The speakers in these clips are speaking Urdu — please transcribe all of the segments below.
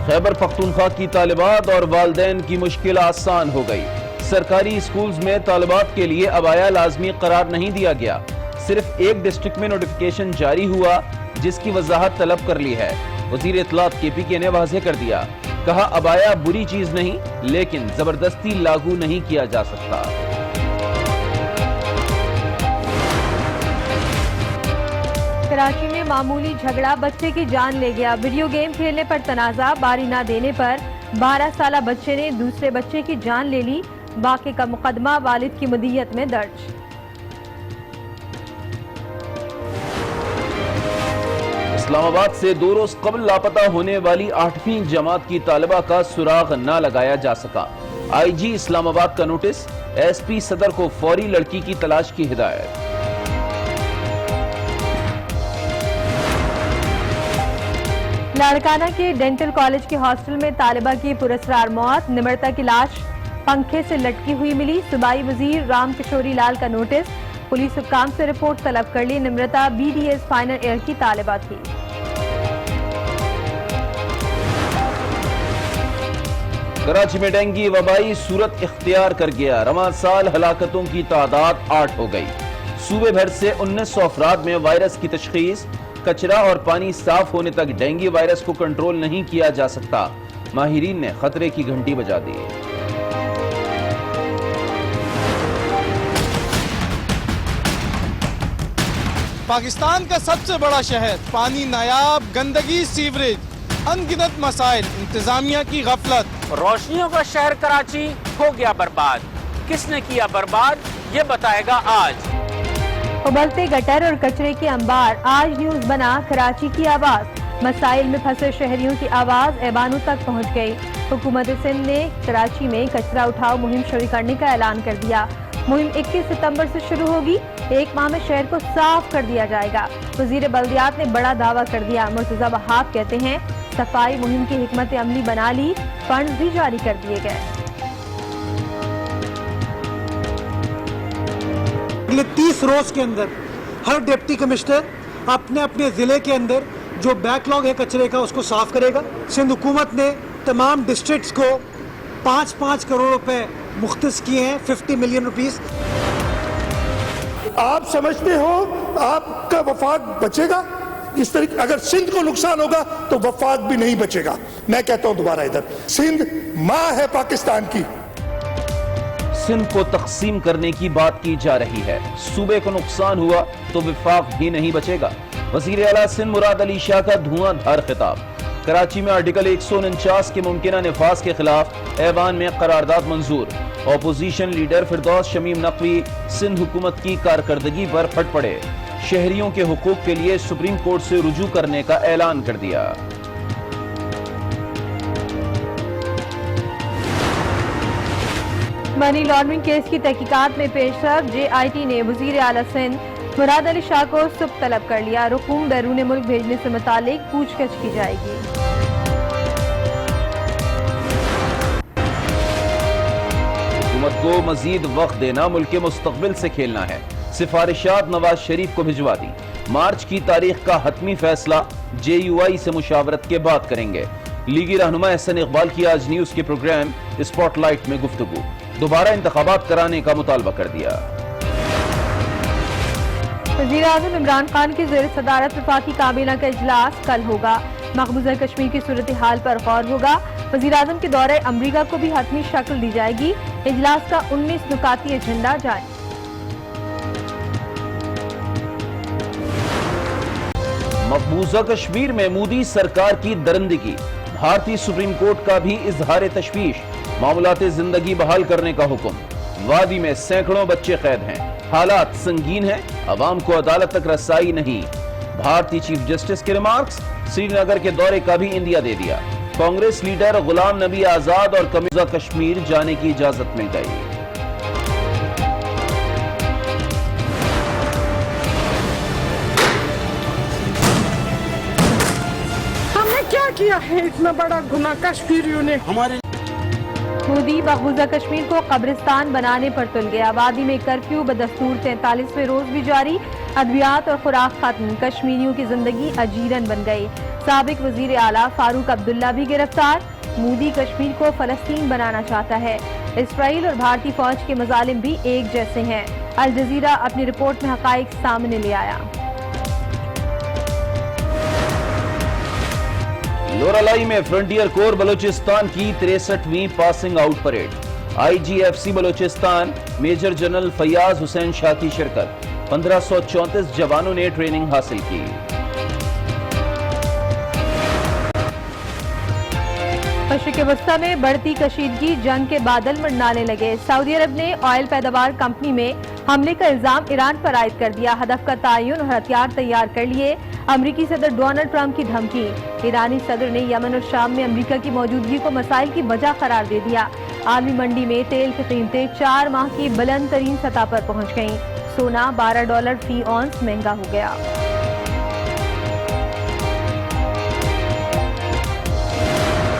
خیبر پختونخوا کی طالبات اور والدین کی مشکل آسان ہو گئی۔ سرکاری اسکولز میں طالبات کے لیے عبایا لازمی قرار نہیں دیا گیا، صرف ایک ڈسٹرکٹ میں نوٹیفیکیشن جاری ہوا جس کی وضاحت طلب کر لی ہے۔ وزیر اطلاعات KPK نے واضح کر دیا، کہا عبایا بری چیز نہیں لیکن زبردستی لاگو نہیں کیا جا سکتا۔ کراچی میں معمولی جھگڑا بچے کی جان لے گیا۔ ویڈیو گیم کھیلنے پر تنازع، باری نہ دینے پر 12 سالہ بچے نے دوسرے بچے کی جان لے لی۔ واقعے کا مقدمہ والد کی مدیت میں درج۔ اسلام آباد سے 2 روز قبل لاپتہ ہونے والی 8ویں جماعت کی طالبہ کا سراغ نہ لگایا جا سکا۔ IG اسلام آباد کا نوٹس، SP صدر کو فوری لڑکی کی تلاش کی ہدایت۔ لاڑکانہ کے ڈینٹل کالج کے ہاسٹل میں طالبہ کی پراسرار موت، نمرتا کی لاش پنکھے سے لٹکی ہوئی ملی۔ صوبائی وزیر رام کشوری لال کا نوٹس، پولیس حکام سے رپورٹ طلب کر لی۔ نمرتا BDS فائنل ایئر کی طالبہ تھی۔ کراچی میں ڈینگی وبائی صورت اختیار کر گیا، رواں سال ہلاکتوں کی تعداد 8 ہو گئی۔ صوبے بھر سے 1900 افراد میں وائرس کی تشخیص۔ کچرا اور پانی صاف ہونے تک ڈینگی وائرس کو کنٹرول نہیں کیا جا سکتا، ماہرین نے خطرے کی گھنٹی بجا دی۔ پاکستان کا سب سے بڑا شہر، پانی نایاب، گندگی، سیوریج، ان گنت مسائل، انتظامیہ کی غفلت۔ روشنیوں کا شہر کراچی ہو گیا برباد، کس نے کیا برباد یہ بتائے گا آج۔ ابلتے گٹر اور کچرے کے انبار، آج نیوز بنا کراچی کی آواز۔ مسائل میں پھنسے شہریوں کی آواز ایوانوں تک پہنچ گئی۔ حکومت سندھ نے کراچی میں کچرا اٹھاؤ مہم شروع کرنے کا اعلان کر دیا۔ مہم 21 ستمبر سے شروع ہوگی، 1 ماہ میں شہر کو صاف کر دیا جائے گا۔ وزیر بلدیات نے بڑا دعویٰ کر دیا۔ مرتضی وہاب کہتے ہیں صفائی مہم کی حکمت عملی بنا لی، فنڈ بھی جاری کر دیے گئے۔ اگلے 30 روز کے اندر ہر ڈپٹی کمشنر اپنے اپنے ضلع کے اندر جو بیک لاگ ہے کچرے کا اس کو صاف کرے گا۔ سندھ حکومت نے تمام ڈسٹرکٹس کو 5-5 کروڑ روپے مختص کیے ہیں، 50 ملین روپیز۔ آپ سمجھتے ہو آپ کا وفاق بچے گا؟ اس طریقے اگر سندھ کو نقصان ہوگا تو وفاق بھی نہیں بچے گا۔ میں کہتا ہوں دوبارہ ادھر، سندھ ماں ہے پاکستان کی۔ سندھ کو تقسیم کرنے کی بات کی جا رہی ہے، صوبے کو نقصان ہوا تو وفاق بھی نہیں بچے گا۔ وزیر اعلیٰ سندھ مراد علی شاہ کا دھواں دھار خطاب۔ کراچی میں آرٹیکل 149 کے ممکنہ نفاذ کے خلاف ایوان میں قرارداد منظور۔ اپوزیشن لیڈر فردوس شمیم نقوی سندھ حکومت کی کارکردگی پر پھٹ پڑے، شہریوں کے حقوق کے لیے سپریم کورٹ سے رجوع کرنے کا اعلان کر دیا۔ منی لانڈرنگ کیس کی تحقیقات میں پیش رفت، JIT نے وزیر اعلیٰ سندھ مراد علی شاہ کو سب طلب کر لیا۔ رقوم بیرون ملک بھیجنے سے متعلق پوچھ گچھ کی جائے گی۔ حکومت کو مزید وقت دینا ملک کے مستقبل سے کھیلنا ہے، سفارشات نواز شریف کو بھجوا دی۔ مارچ کی تاریخ کا حتمی فیصلہ JUI سے مشاورت کے بعد کریں گے۔ لیگی رہنما احسن اقبال کی آج نیوز کے پروگرام اسپاٹ لائٹ میں گفتگو، دوبارہ انتخابات کرانے کا مطالبہ کر دیا۔ وزیر اعظم عمران خان کی زیر صدارت وفاقی کابینہ کا اجلاس کل ہوگا۔ مقبوضہ کشمیر کی صورتحال پر غور ہوگا۔ وزیر اعظم کے دورہ امریکہ کو بھی حتمی شکل دی جائے گی۔ اجلاس کا 19 نکاتی ایجنڈا جاری۔ مقبوضہ کشمیر میں مودی سرکار کی درندگی، بھارتی سپریم کورٹ کا بھی اظہار تشویش، معاملات زندگی بحال کرنے کا حکم۔ وادی میں سینکڑوں بچے قید ہیں، حالات سنگین ہیں، عوام کو عدالت تک رسائی نہیں۔ بھارتی چیف جسٹس کے ریمارکس، سری نگر کے دورے کا بھی اندیا دے دیا۔ کانگریس لیڈر غلام نبی آزاد اور مقبوضہ کشمیر جانے کی اجازت مل گئی۔ ہم نے کیا کیا ہے اتنا بڑا گناہ کشمیریوں نے؟ ہمارے مودی مقبوضہ کشمیر کو قبرستان بنانے پر تل گئے. آبادی میں کرفیو بدستور 43ویں روز بھی جاری. ادویات اور خوراک ختم. کشمیریوں کی زندگی اجیرن بن گئی. سابق وزیر اعلیٰ فاروق عبداللہ بھی گرفتار. مودی کشمیر کو فلسطین بنانا چاہتا ہے. اسرائیل اور بھارتی فوج کے مظالم بھی ایک جیسے ہیں. الجزیرہ اپنی رپورٹ میں حقائق سامنے لے آیا. لورالائی میں فرنٹیئر کور بلوچستان کی 63ویں passing out parade. I G F C Balochistan major general Fayyaz Hussain Shah کی شرکت. 1534 جوانوں نے ٹریننگ حاصل کی. مشرق وسطی میں بڑھتی کشیدگی. جنگ کے بادل منڈلانے لگے. سعودی عرب نے آئل پیداوار کمپنی میں حملے کا الزام ایران پر عائد کر دیا. ہدف کا تعین اور ہتھیار تیار کر لیے. امریکی صدر ڈونلڈ ٹرمپ کی دھمکی. ایرانی صدر نے یمن اور شام میں امریکہ کی موجودگی کو مسائل کی وجہ قرار دے دیا. عالمی منڈی میں تیل کی قیمتیں 4 ماہ کی بلند ترین سطح پر پہنچ گئیں. سونا $12 فی اونس مہنگا ہو گیا.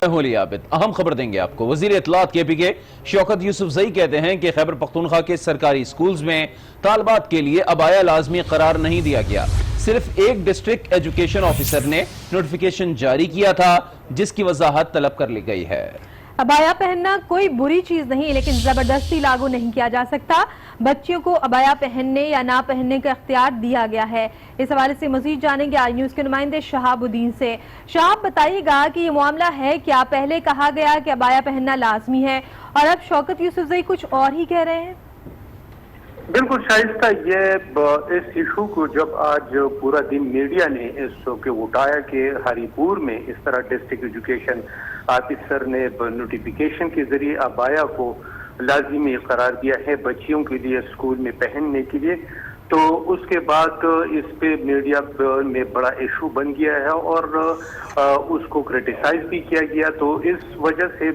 ہولی عابد اہم خبر دیں گے آپ کو. وزیر اطلاعات کے پی کے شوکت یوسف زئی کہتے ہیں کہ خیبر پختونخوا کے سرکاری سکولز میں طالبات کے لیے عبایا لازمی قرار نہیں دیا گیا. صرف ایک ڈسٹرکٹ ایجوکیشن آفیسر نے نوٹیفیکیشن جاری کیا تھا جس کی وضاحت طلب کر لی گئی ہے. عبایا پہننا کوئی بری چیز نہیں لیکن زبردستی لاگو نہیں کیا جا سکتا. بچیوں کو عبایا پہننے یا نہ پہننے کا اختیار دیا گیا ہے. اس حوالے سے مزید جانیں گے آئی نیوز کے نمائندے شہاب الدین سے. شہاب بتائیے گا کہ یہ معاملہ ہے کیا؟ پہلے کہا گیا کہ عبایا پہننا لازمی ہے اور اب شوکت یوسف زئی کچھ اور ہی کہہ رہے ہیں. بالکل شائستہ، یہ اس ایشو کو جب آج پورا دن میڈیا نے اس کو اٹھایا کہ ہری پور میں اس طرح ڈسٹرکٹ ایجوکیشن آفیسر نے نوٹیفیکیشن کے ذریعے عبایا کو لازمی قرار دیا ہے بچیوں کے لیے اسکول میں پہننے کے لیے، تو اس کے بعد اس پہ میڈیا میں بڑا ایشو بن گیا ہے اور اس کو کرٹیسائز بھی کیا گیا. تو اس وجہ سے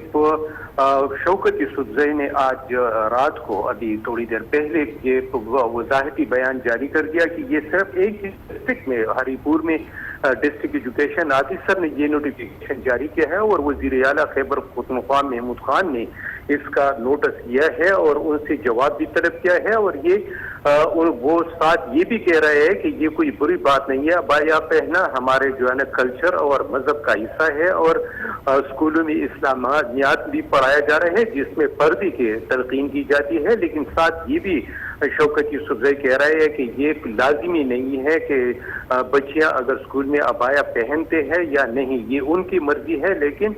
شوکت یوسف زئی نے آج رات کو ابھی تھوڑی دیر پہلے یہ وضاحتی بیان جاری کر دیا کہ یہ صرف ایک ڈسٹرکٹ میں ہری پور میں ڈسٹرکٹ ایجوکیشن آفیسر نے یہ نوٹیفیکیشن جاری کیا ہے اور وزیر اعلیٰ خیبر پختونخوا محمود خان نے اس کا نوٹس لیا ہے اور ان سے جواب بھی طلب کیا ہے. اور یہ وہ ساتھ یہ بھی کہہ رہے ہیں کہ یہ کوئی بری بات نہیں ہے. عبایا پہننا ہمارے جو ہے نا کلچر اور مذہب کا حصہ ہے اور اسکولوں میں اسلامیات بھی پڑھایا جا رہا ہے جس میں پردے کی تلقین کی جاتی ہے. لیکن ساتھ یہ بھی شوکت یوسف زئی کہہ رہے ہیں کہ یہ لازمی نہیں ہے کہ بچیاں اگر اسکول میں عبایا پہنتے ہیں یا نہیں، یہ ان کی مرضی ہے. لیکن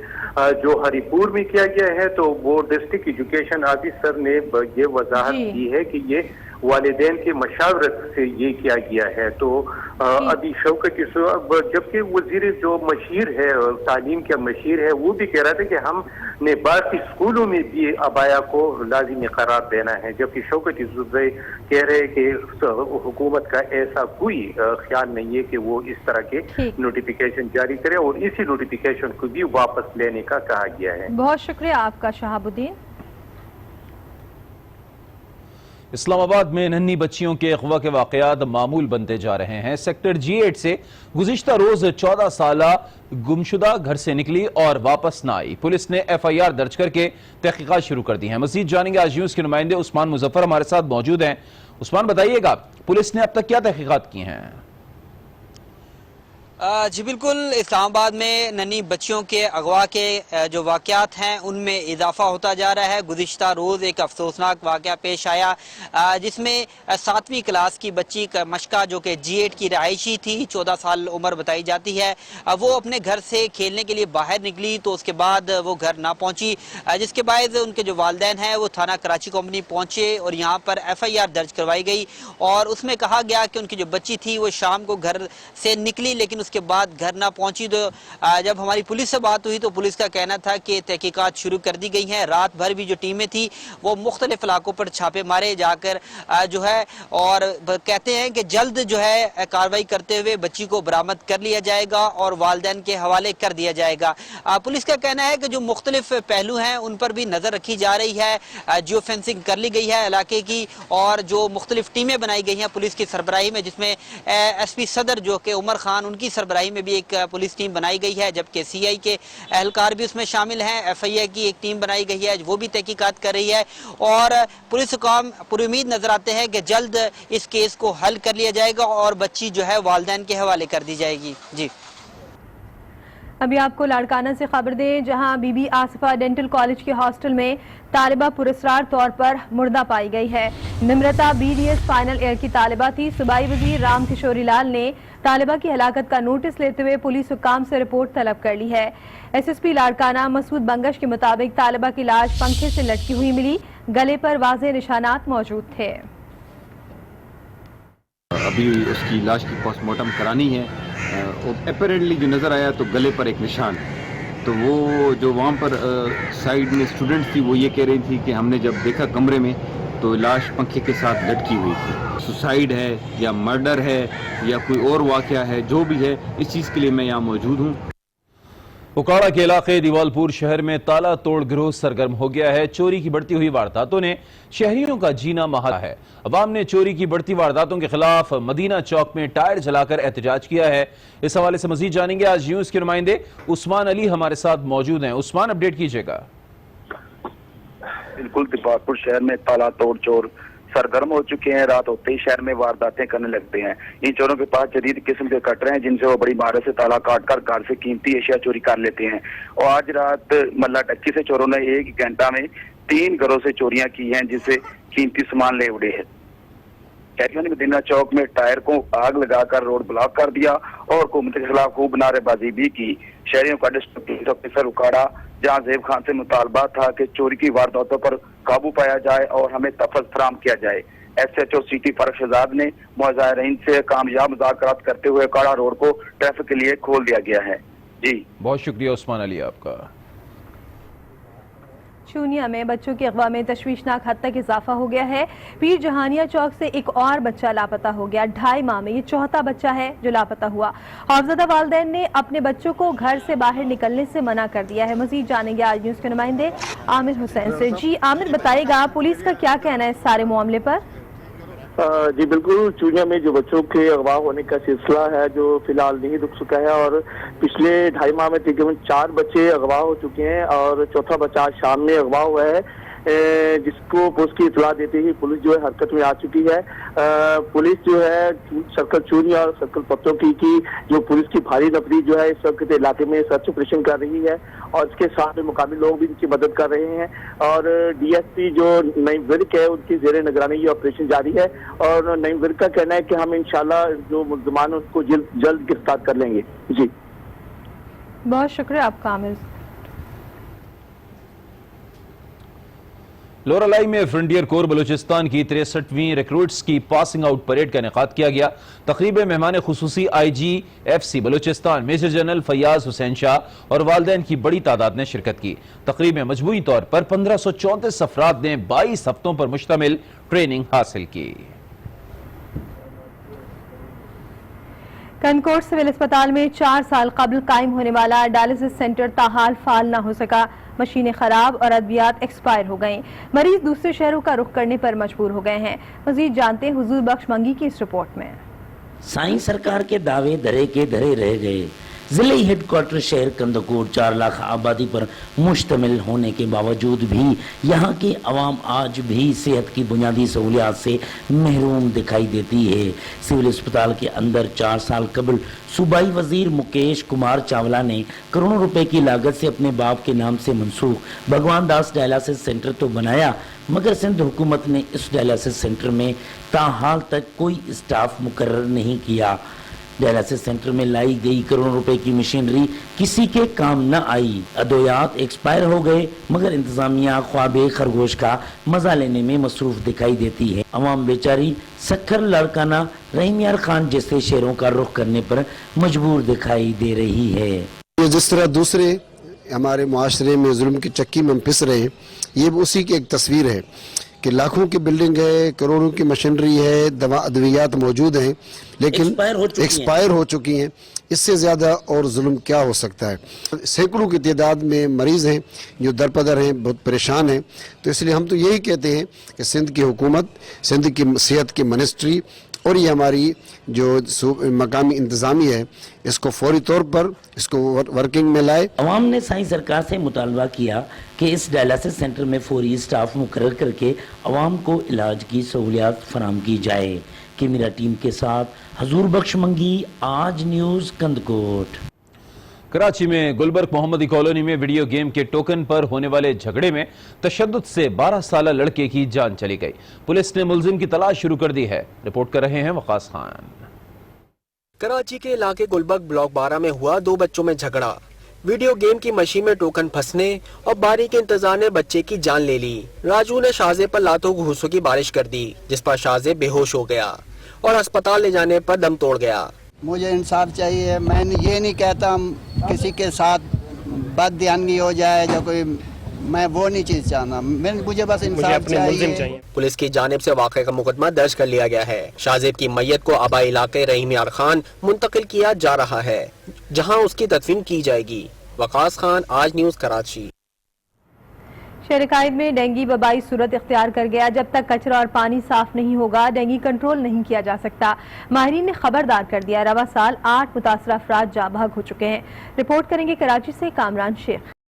جو ہری پور میں کیا گیا ہے تو وہ ڈسٹرکٹ ایجوکیشن آفیسر نے یہ وضاحت کی ہے کہ یہ والدین کے مشاورت سے یہ کیا گیا ہے. تو ابھی شوکت یوسف جبکہ وزیر جو مشیر ہے تعلیم کا مشیر ہے وہ بھی کہہ رہا تھا کہ ہم نے باقی اسکولوں میں بھی عبایا کو لازمی قرار دینا ہے، جبکہ شوکت یوسف زئی کہہ رہے کہ حکومت کا ایسا کوئی خیال نہیں ہے کہ وہ اس طرح کے نوٹیفیکیشن جاری کرے اور اسی نوٹیفیکیشن کو بھی واپس لینے کا کہا گیا ہے. بہت شکریہ آپ کا شہاب الدین. اسلام آباد میں ننھی بچیوں کے اغوا کے واقعات معمول بنتے جا رہے ہیں. سیکٹر G8 سے گزشتہ روز 14 سالہ گمشدہ گھر سے نکلی اور واپس نہ آئی. پولیس نے FIR درج کر کے تحقیقات شروع کر دی ہیں. مزید جانیں گے آج نیوز کے نمائندے عثمان مظفر ہمارے ساتھ موجود ہیں. عثمان بتائیے گا پولیس نے اب تک کیا تحقیقات کی ہیں؟ جی بالکل، اسلام آباد میں ننھی بچیوں کے اغوا کے جو واقعات ہیں ان میں اضافہ ہوتا جا رہا ہے. گزشتہ روز ایک افسوسناک واقعہ پیش آیا جس میں 7ویں کلاس کی بچی مشکا جو کہ G8 کی رہائشی تھی، 14 سال عمر بتائی جاتی ہے، وہ اپنے گھر سے کھیلنے کے لیے باہر نکلی تو اس کے بعد وہ گھر نہ پہنچی، جس کے باعث ان کے جو والدین ہیں وہ تھانہ کراچی کمپنی پہنچے اور یہاں پر FIR درج کروائی گئی اور اس میں کہا گیا کہ ان کی جو بچی تھی وہ شام کو گھر سے نکلی لیکن اس کے بعد گھر نہ پہنچی. تو جب ہماری پولیس سے بات ہوئی تو پولیس کا کہنا تھا کہ تحقیقات شروع کر دی گئی ہیں. رات بھر بھی جو ٹیمیں تھی وہ مختلف علاقوں پر چھاپے مارے جا کر جو ہے اور کہتے ہیں کہ جلد جو ہے کارروائی کرتے ہوئے بچی کو برآمد کر لیا جائے گا اور والدین کے حوالے کر دیا جائے گا. پولیس کا کہنا ہے کہ جو مختلف پہلو ہیں ان پر بھی نظر رکھی جا رہی ہے. جیو فینسنگ کر لی گئی ہے علاقے کی اور جو مختلف ٹیمیں بنائی گئی ہیں پولیس کی سربراہی میں، جس میں SP صدر جو کہ عمر خان ان کی سربراہی میں بھی ایک پولیس ٹیم بنائی گئی ہے، جبکہ CI کے اہلکار بھی اس میں شامل ہیں۔ FIA کی ایک ٹیم بنائی گئی ہے، وہ بھی تحقیقات کر رہی ہے، اور پولیس حکام پر امید نظر آتے ہیں کہ جلد اس کیس کو حل کر لیا جائے گا اور بچی جو ہے والدین کے حوالے کر دی جائے گی۔ جی ابھی آپ کو لاڑکانہ سے خبر دیں، جہاں Bibi Asifa dental college کے ہاسٹل میں طالبہ پراسرار طور پر مردہ پائی گئی ہے۔ نمرتا BDS فائنل ایئر کی طالبہ تھی۔ صوبائی وزیر رام کشوری لال نے طالبہ کی ہلاکت کا نوٹس لیتے ہوئے پولیس حکام سے رپورٹ طلب کر لی ہے۔ SSP لاڑکانہ مسعود بنگش کے مطابق طالبہ کی لاش پنکھے سے لٹکی ہوئی ملی، گلے پر واضح نشانات موجود تھے۔ ابھی اس کی لاش کی پوسٹ مارٹم کرانی ہے، اپیرنٹلی جو نظر آیا تو گلے پر ایک نشان ہے، تو وہ جو وہاں پر سائیڈ میں اسٹوڈنٹس تھی وہ یہ کہہ رہی تھی کہ ہم نے جب دیکھا کمرے میں تو لاش پنکھے کے ساتھ لٹکی ہوئی تھی۔ سوسائیڈ ہے یا مرڈر ہے یا کوئی اور واقعہ ہے، جو بھی ہے اس چیز کے لیے میں یہاں موجود ہوں۔ اکاڑا کے علاقے دیوال پور شہر میں تالا توڑ گروہ سرگرم ہو گیا ہے۔ چوری کی بڑھتی ہوئی وارداتوں نے شہریوں کا جینا محال ہے۔ عوام نے چوری کی بڑھتی وارداتوں کے خلاف مدینہ چوک میں ٹائر جلا کر احتجاج کیا ہے۔ اس حوالے سے مزید جانیں گے، آج نیوز کے نمائندے عثمان علی ہمارے ساتھ موجود ہیں۔ عثمان، اپڈیٹ کیجئے گا۔ بالکل، دیوال پور شہر میں تالا توڑ چور سرگرم ہو چکے ہیں۔ رات ہوتے ہی شہر میں وارداتیں کرنے لگتے ہیں۔ ان چوروں کے پاس جدید قسم کے کٹر ہیں جن سے وہ بڑی مہارت سے تالا کاٹ کر گھر سے قیمتی اشیاء چوری کر لیتے ہیں۔ اور آج رات ملا ٹکی سے چوروں نے ایک گھنٹہ میں 3 گھروں سے چوریاں کی ہیں، جس سے قیمتی سامان لے اڑے ہیں۔ شہریوں نے مدینہ چوک میں ٹائر کو آگ لگا کر روڈ بلاک کر دیا اور حکومت کے خلاف خوب نعرے بازی بھی کی۔ شہریوں کا ڈسٹرکٹ پولیس آفیسر اکاڑا جہاں زیب خان سے مطالبہ تھا کہ چوری کی وارداتوں پر قابو پایا جائے اور ہمیں تحفظ فراہم کیا جائے۔ SHO سٹی فرق شہزاد نے مظاہرین سے کامیاب مذاکرات کرتے ہوئے اکاڑا روڈ کو ٹریفک کے لیے کھول دیا گیا ہے۔ جی بہت شکریہ عثمان علی آپ کا۔ چونیا میں بچوں کے اغوا میں تشویشناک حد تک اضافہ ہو گیا ہے۔ پیر جہانیہ چوک سے ایک اور بچہ لاپتہ ہو گیا۔ 2.5 ماہ میں یہ 4تھا بچہ ہے جو لاپتہ ہوا۔ خوفزدہ والدین نے اپنے بچوں کو گھر سے باہر نکلنے سے منع کر دیا ہے۔ مزید جانیں گے آج نیوز کے نمائندے عامر حسین سے۔ جی عامر، بتائے گا پولیس کا کیا کہنا ہے اس سارے معاملے پر؟ جی بالکل، چونیا میں جو بچوں کے اغوا ہونے کا سلسلہ ہے جو فی الحال نہیں رک چکا ہے، اور پچھلے 2.5 ماہ میں تقریباً 4 بچے اغوا ہو چکے ہیں اور 4تھا بچہ آج شام میں اغوا ہوا ہے، جس کو پولیس کی اطلاع دیتے ہی پولیس جو ہے حرکت میں آ چکی ہے۔ پولیس جو ہے سرکل چونیا اور سرکل پتوں کی جو پولیس کی بھاری نفری جو ہے اس وقت علاقے میں سرچ آپریشن کر رہی ہے، اور اس کے ساتھ مقامی لوگ بھی ان کی مدد کر رہے ہیں، اور DSP جو نعیم ورک ہے ان کی زیر نگرانی یہ آپریشن جاری ہے، اور نعیم ورک کا کہنا ہے کہ ہم انشاءاللہ جو ملزمان اس کو جلد گرفتار کر لیں گے۔ جی بہت شکریہ آپ کا عامر۔ لورالائی میں فرنٹیئر کور بلوچستان کی 63ویں ریکروٹس کی پاسنگ آؤٹ پریڈ کا انعقاد کیا گیا۔ تقریب میں مہمان خصوصی IGFC Balochistan major general Fayyaz Hussain Shah اور والدین کی بڑی تعداد نے شرکت کی۔ تقریب میں مجموعی طور پر 1534 افراد نے 22 ہفتوں پر مشتمل ٹریننگ حاصل کی۔ کنکوٹ سول اسپتال میں 4 سال قبل قائم ہونے والا ڈائلسس سینٹر تاحال فعال نہ ہو سکا۔ مشینیں خراب اور ادویات ایکسپائر ہو گئیں۔ مریض دوسرے شہروں کا رخ کرنے پر مجبور ہو گئے ہیں۔ مزید جانتے ہیں حضور بخش منگی کی اس رپورٹ میں۔ سائیں سرکار کے دعوے دھرے کے دھرے رہ گئے۔ ضلعی ہیڈ کوارٹر شہر کندکور 4 لاکھ آبادی پر مشتمل ہونے کے باوجود بھی یہاں کی عوام آج بھی صحت کی بنیادی سہولیات سے محروم دکھائی دیتی ہے۔ سول اسپتال کے اندر 4 سال قبل صوبائی وزیر مکیش کمار چاولہ نے کروڑوں روپے کی لاگت سے اپنے باپ کے نام سے منسوخ بھگوان داس ڈائلسس سینٹر تو بنایا، مگر سندھ حکومت نے اس ڈائلسس سینٹر میں تاحال تک کوئی اسٹاف مقرر نہیں کیا۔ ڈائلسس سینٹر میں لائی گئی کروڑوں روپے کی مشینری کسی کے کام نہ آئی۔ ادویات ایکسپائر ہو گئے، مگر انتظامیہ خواب خرگوش کا مزہ لینے میں مصروف دکھائی دیتی ہے۔ عوام بیچاری سکھر لاڑکانہ رحیم یار خان جیسے شہروں کا رخ کرنے پر مجبور دکھائی دے رہی ہے۔ جس طرح دوسرے ہمارے معاشرے میں ظلم کی چکی میں ہم پس رہے ہیں، یہ اسی کی ایک تصویر ہے کہ لاکھوں کی بلڈنگ ہے، کروڑوں کی مشینری ہے، ادویات موجود ہیں لیکن ایکسپائر ہو چکی ہیں۔ اس سے زیادہ اور ظلم کیا ہو سکتا ہے؟ سینکڑوں کی تعداد میں مریض ہیں جو درپدر ہیں، بہت پریشان ہیں۔ تو اس لیے ہم تو یہی کہتے ہیں کہ سندھ کی حکومت، سندھ کی صحت کی منسٹری اور یہ ہماری جو مقامی انتظامیہ ہے اس کو فوری طور پر اس کو ورکنگ میں لائے۔ عوام نے سائیں سرکار سے مطالبہ کیا کہ اس ڈائلسس سینٹر میں فوری اسٹاف مقرر کر کے عوام کو علاج کی سہولیات فراہم کی جائے۔ کیمرہ ٹیم کے ساتھ حضور بخش منگی، آج نیوز کندکوٹ۔ کراچی میں گلبرگ محمدی کالونی میں ویڈیو گیم کے ٹوکن پر ہونے والے جھگڑے میں تشدد سے 12 سالہ لڑکے کی جان چلی گئی۔ پولیس نے ملزم کی تلاش شروع کر دی ہے۔ رپورٹ کر رہے ہیں وقاص خان۔ کراچی کے علاقے گلبرگ بلاک 12 میں ہوا 2 بچوں میں جھگڑا۔ ویڈیو گیم کی مشین میں ٹوکن پھنسنے اور باری کے انتظار نے بچے کی جان لے لی۔ راجو نے شازے پر لاتوں گھوسوں کی بارش کر دی، جس پر شازے بے ہوش ہو گیا اور ہسپتال لے جانے پر دم توڑ گیا۔ مجھے انصاف چاہیے، میں یہ نہیں کہتا کسی کے ساتھ بد دھیانی ہو جائے جو کوئی، میں وہ نہیں چیز چاہنا، مجھے بس انصاف چاہیے۔ پولیس کی جانب سے واقعے کا مقدمہ درج کر لیا گیا ہے۔ شازیب کی میت کو آبائی علاقے رحیم یار خان منتقل کیا جا رہا ہے، جہاں اس کی تدفین کی جائے گی۔ وقاص خان، آج نیوز کراچی۔ شہر قائد میں ڈینگی وبائی صورت اختیار کر گیا۔ جب تک کچرا اور پانی صاف نہیں ہوگا ڈینگی کنٹرول نہیں کیا جا سکتا۔ ماہرین نے خبردار کر دیا۔ رواں سال 8 متاثرہ افراد جاں بحق ہو چکے ہیں۔ رپورٹ کریں گے کراچی سے کامران شیخ۔